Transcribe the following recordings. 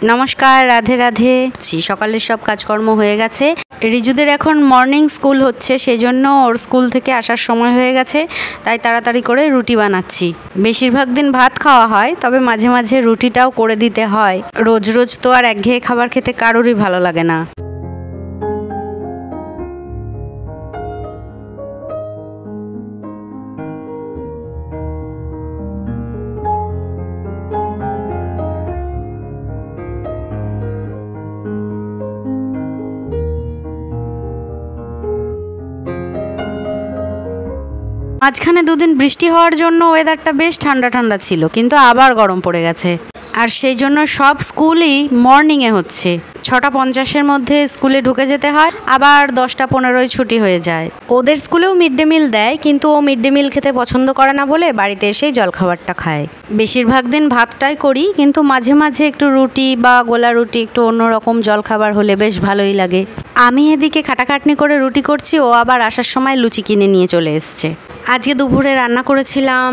নমস্কার, রাধে রাধে। সকালের সব কাজকর্ম হয়ে গেছে। রিজুদের এখন মর্নিং স্কুল হচ্ছে, সেই জন্য ওর স্কুল থেকে আসার সময় হয়ে গেছে, তাই তাড়াতাড়ি করে রুটি বানাচ্ছি। বেশিরভাগ দিন ভাত খাওয়া হয়, তবে মাঝে মাঝে রুটিটাও করে দিতে হয়। রোজ রোজ তো আর একঘেয়ে খাবার খেতে কারোরই ভালো লাগে না। মাঝখানে দুদিন বৃষ্টি হওয়ার জন্য ওয়েদারটা বেশ ঠান্ডা ঠান্ডা ছিল, কিন্তু আবার গরম পড়ে গেছে। আর সেই জন্য সব স্কুলই মর্নিংয়ে হচ্ছে। 6:50-এর মধ্যে স্কুলে ঢুকে যেতে হয়, আবার 10:15-য় ছুটি হয়ে যায়। ওদের স্কুলেও মিড ডে মিল দেয়, কিন্তু ও মিড ডে মিল খেতে পছন্দ করে না বলে বাড়িতে এসেই জলখাবারটা খায়। বেশিরভাগ দিন ভাতটাই করি, কিন্তু মাঝে মাঝে একটু রুটি বা গোলা রুটি, একটু অন্যরকম জলখাবার হলে বেশ ভালোই লাগে। আমি এদিকে খাটাখাটনি করে রুটি করছি, ও আবার আসার সময় লুচি কিনে নিয়ে চলে এসছে। আজকে দুপুরে রান্না করেছিলাম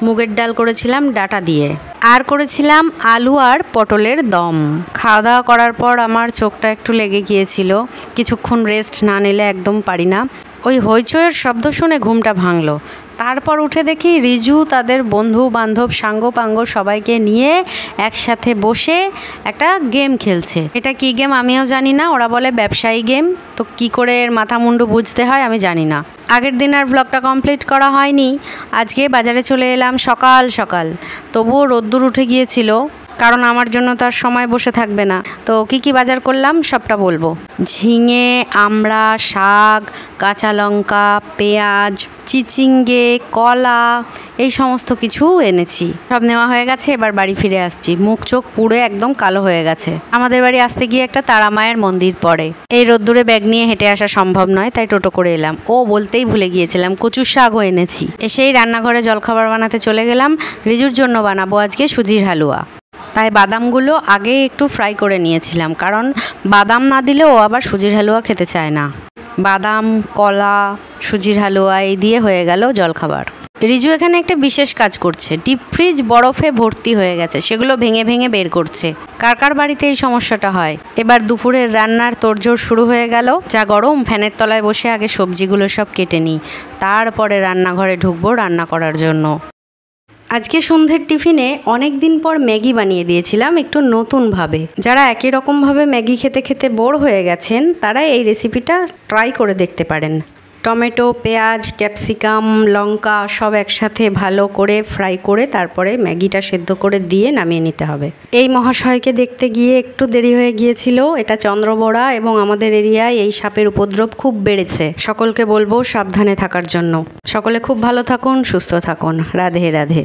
মুগের ডাল, করেছিলাম ডাটা দিয়ে, আর করেছিলাম আলু আর পটলের দম। খাওয়া দাওয়া করার পর আমার চোখটা একটু লেগে গিয়েছিল, কিছুক্ষণ রেস্ট না নিলে একদম পারি না। ওই হইচইয়ের শব্দ শুনে ঘুমটা ভাঙলো। তারপর উঠে দেখি রিজু তাদের বন্ধু বান্ধব সাঙ্গ পাঙ্গ সবাইকে নিয়ে একসাথে বসে একটা গেম খেলছে। এটা কি গেম আমিও জানি না, ওরা বলে ব্যবসায়ী গেম। তো কি করে এর মাথা মুন্ডু বুঝতে হয় আমি জানি না। আগের দিন আর ব্লগটা কমপ্লিট করা হয়নি। আজকে বাজারে চলে এলাম সকাল সকাল, তবুও রোদ্দুর উঠে গিয়েছিল, কারণ আমার জন্য তো আর সময় বসে থাকবে না। তো কি বাজার করলাম সবটা বলবো। ঝিঙে, আমড়া, শাক, কাঁচা লঙ্কা, পেঁয়াজ, চিচিঙ্গে, কলা, এই সমস্ত কিছু এনেছি। সব নেওয়া হয়ে গেছে, এবার বাড়ি ফিরে আসছি। মুখ চোখ পুড়ে একদম কালো হয়ে গেছে। আমাদের বাড়ি আসতে গিয়ে একটা তারা মায়ের মন্দির পড়ে। এই রোদ্দুরে ব্যাগ নিয়ে হেঁটে আসা সম্ভব নয়, তাই টোটো করে এলাম। বলতেই ভুলে গিয়েছিলাম, কচুর শাকও এনেছি। এসেই রান্নাঘরে জলখাবার বানাতে চলে গেলাম। রিজুর জন্য বানাবো আজকে সুজির হালুয়া। তাই বাদামগুলো আগে একটু ফ্রাই করে নিয়েছিলাম, কারণ বাদাম না দিলে ও আবার সুজির হালুয়া খেতে চায় না। বাদাম, কলা, সুজির হালুয়া এই দিয়ে হয়ে গেল জলখাবার। রিজু এখানে একটা বিশেষ কাজ করছে। ডিপ ফ্রিজ বরফে ভর্তি হয়ে গেছে, সেগুলো ভেঙে ভেঙে বের করছে। কার কার বাড়িতে এই সমস্যাটা হয়। এবার দুপুরের রান্নার তোড়জোড় শুরু হয়ে গেল। যা গরম, ফ্যানের তলায় বসে আগে সবজিগুলো সব কেটে নিই, তারপরে রান্নাঘরে ঢুকবো রান্না করার জন্য। আজকে সন্ধ্যের টিফিনে অনেক দিন পর ম্যাগি বানিয়ে দিয়েছিলাম একটু নতুনভাবে। যারা একই রকমভাবে ম্যাগি খেতে খেতে বোর হয়ে গেছেন, তারা এই রেসিপিটা ট্রাই করে দেখতে পারেন। টমেটো, পেঁয়াজ, ক্যাপসিকাম, লঙ্কা সব একসাথে ভালো করে ফ্রাই করে তারপরে ম্যাগিটা সেদ্ধ করে দিয়ে নামিয়ে নিতে হবে। এই মহাশয়কে দেখতে গিয়ে একটু দেরি হয়ে গিয়েছিল। এটা চন্দ্রবোড়া, এবং আমাদের এরিয়ায় এই সাপের উপদ্রব খুব বেড়েছে। সকলকে বলবো সাবধানে থাকার জন্য। সকলে খুব ভালো থাকুন, সুস্থ থাকুন। রাধে রাধে।